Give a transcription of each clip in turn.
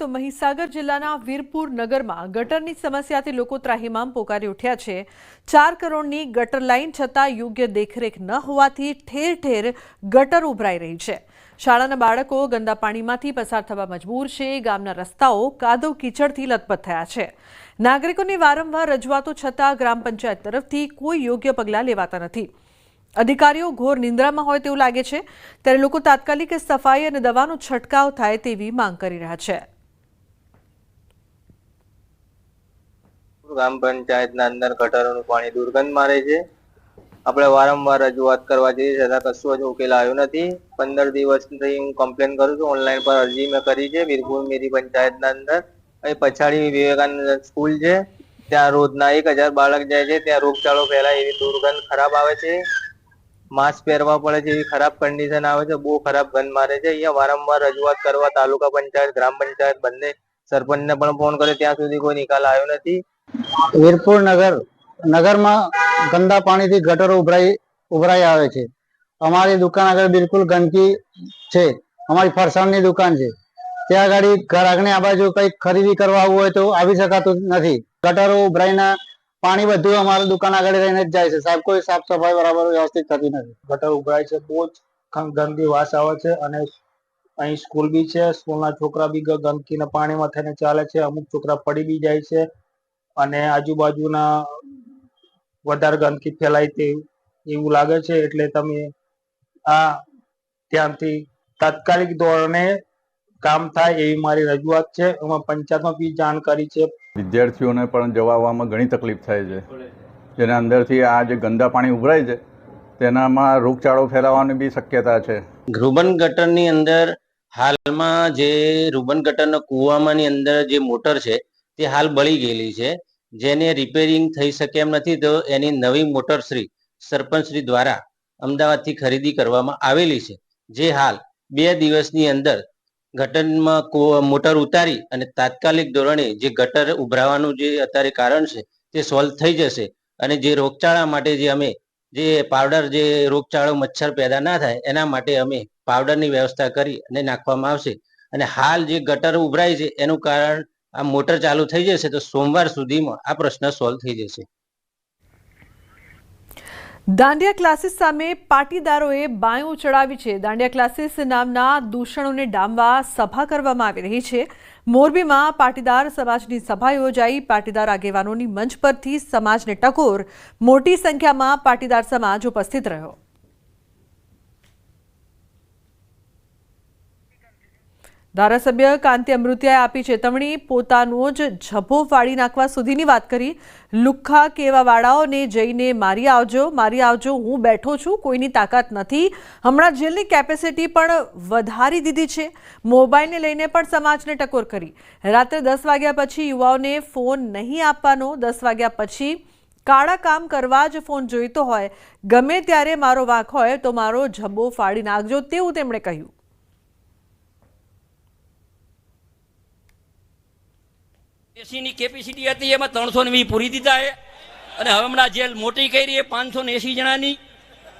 તો મહીસાગર જિલ્લાના વીરપુર નગરમાં ગટરની સમસ્યાથી લોકો ત્રાહિમામ પોકારી ઉઠ્યા છે। 4 કરોડની ગટર લાઇન છતાં યોગ્ય દેખરેખ ન હોવાથી ઠેર ઠેર ગટર ઉભરાઈ રહી છે। શાળાના બાળકો ગંદા પાણીમાંથી પસાર થવા મજબૂર છે। ગામના રસ્તાઓ કાદવ કીચડથી લથપથ થયા છે। નાગરિકોની વારંવાર રજૂઆતો છતાં ગ્રામ પંચાયત તરફથી કોઈ યોગ્ય પગલાં લેવાતા નથી। अधिकारीओ घोर निंद्रामां होय तेवुं लागे छे, त्यारे लोको तात्कालिक सफाई अने दवानो छटकाव थाय तेवी मांग करी रह्या छे। ग्राम पंचायतना अंदर गटरोनुं पाणी दुर्गंध मारे छे। आपणे वारंवार रजूआत करवा जईए छतां कशुं ज उकेल आव्यो नथी। 15 दिवसथी हुं कम्प्लेन करूं छुं। ऑनलाइन पर अरजी मैं करी छे। वीरपुर मेरी पंचायतना अंदर अहीं पछाड़ी विवेकानंद स्कूल छे, त्यां रोजना 1000 बाळक जाय छे। त्यां रोगचाळो फैलाय एवी दुर्गंध खराब आवे छे। मास्क पहेरवा पड़े छे, एवी खराब कंडीशन आवे छे। बहु खराब गंध मारे छे। अहींया वारंवार रजूआत करवा तालुका पंचायत, ग्राम पंचायत बंने सरपंचने पण फोन कर्यो, त्यां सुधी कोई निकाल आव्यो नथी। वीरपुर नगर में गंदा पानी थी गटरो उभराई आवे छे। अमारी दुकान आगे बिल्कुल गंदकी छे। अमारी फरसाणनी दुकान छे, त्यां आगळी घर आंगणे आ बाजु कई खरीदी करवा आववुं होय तो आवी शकातुं नथी। गटरो उभराईने पाणी बधुं अमारी दुकान आगळ रहीने ज जाय छे। साहेब कोई साफ सफाई बराबर व्यवस्थित थती नथी। गटर उभराय छे, बहुत गंदी वास आवे छे अने અહીં સ્કૂલ બી છે। સ્કૂલના છોકરા બી ગંદકીના પાણીમાં થઈને ચાલે છે। અમુક છોકરા પડી બી જાય છે અને આજુબાજુના વધારે ગંદકી ફેલાય તે એવું લાગે છે। એટલે તમે આ ત્યાંથી તાત્કાલિક ધોરણે કામ થાય એવી મારી રજૂઆત છે। અમે પંચાયતમાં બી જાણ કરી છે। વિદ્યાર્થીઓને પણ જવા આવવામાં ઘણી તકલીફ થાય છે, જેના અંદરથી આ જે ગંદા પાણી ઉભરાય છે તેનામાં રોગચાળો ફેલાવાની બી શક્યતા છે। રૂબન ગટરની અંદર હાલમાં જે રૂબન ગટરનો કૂવામાંની અંદર જે મોટર છે તે હાલ બળી ગયેલી છે, જેને રિપેરિંગ થઈ શકે એમ નથી। તો એની નવી મોટર શ્રી સરપંચશ્રી દ્વારા અમદાવાદથી ખરીદી કરવામાં આવેલી છે, જે હાલ 2 દિવસની અંદર ગટરમાં મોટર ઉતારી અને તાત્કાલિક ધોરણે જે ગટર ઉભરાવાનું જે અત્યારે કારણ છે તે સોલ્વ થઈ જશે। અને જે રોગચાળા માટે જે અમે જે પાવડર જે રોગચાળો મચ્છર પેદા ના થાય એના માટે અમે પાવડરની વ્યવસ્થા કરી અને નાખવામાં આવશે। અને હાલ જે ગટર ઉભરાય છે એનું કારણ આ મોટર ચાલુ થઈ જશે તો સોમવાર સુધીમાં આ પ્રશ્ન સોલ્વ થઈ જશે। દાંડિયા ક્લાસીસ સામે પાટીદારોએ બાયું ચડાવી છે। દાંડિયા ક્લાસીસ નામના દૂષણોને ડામવા સભા કરવામાં આવી રહી છે। મોરબીમાં પાટીદાર સમાજની સભા યોજાઈ। પાટીદાર આગેવાનોની મંચ પરથી સમાજને ટકોર। મોટી સંખ્યામાં પાટીદાર સમાજ ઉપસ્થિત રહ્યો। ધારાસભ્ય કાંતિ અમૃતિયાએ આપી ચેતવણી। પોતાનો જ ઝભ્ભો ફાડી નાખવા સુધીની વાત કરી। લુખ્ખા કેવાવાળાઓને જઈને મારી આવજો, હું બેઠો છું, કોઈની તાકાત નથી। હમણાં જેલની કેપેસિટી પણ વધારી દીધી છે। મોબાઈલને લઈને પણ સમાજને ટકોર કરી। રાત્રે 10 વાગ્યા પછી યુવાઓને ફોન નહીં આપવાનો। 10 વાગ્યા પછી કાળા કામ કરવા જ ફોન જોઈતો હોય। ગમે ત્યારે મારો વાંક હોય તો મારો ઝભ્ભો ફાડી નાખજો, તેવું તેમણે કહ્યું। એસીની કેપેસિટી હતી, એમાં 320 પૂરી દીધા છે અને હવે હમણાં જેલ મોટી કરી છે 580 જણાની।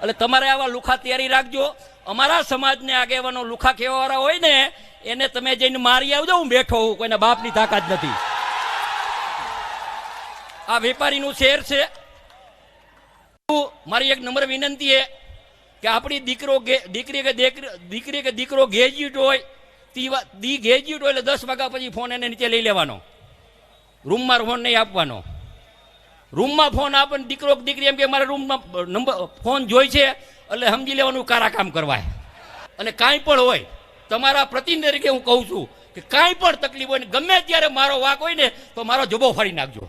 એટલે તમારે આવા લુખા તૈયારી રાખજો। અમારા સમાજને આગેવાનો લુખા કહેવાવાળા હોય ને એને તમે જઈને મારી આવજો, હું બેઠો હું, કોઈના બાપની તાકાત નથી। આ વેપારીનું શહેર છે। મારી એક નમ્ર વિનંતી છે કે આપણી દીકરી કે દીકરો ગ્રેજ્યુએટ હોય, ગ્રેજ્યુએટ હોય એટલે 10 વાગ્યા પછી ફોન એને નીચે લઈ લેવાનો। રૂમમાં ફોન નહીં આપવાનો। રૂમમાં ફોન આપે દીકરો દીકરી એમ કે મારા રૂમમાં નંબર ફોન જોઈ છે એટલે સમજી લેવાનું કારા કામ કરવાય। અને કાંઈ પણ હોય તમારા પ્રતિનિધિ તરીકે હું કહું છું કે કાંઈ પણ તકલીફ હોય ને ગમે ત્યારે મારો વાંક હોય ને તો મારો જબો ફાડી નાખજો।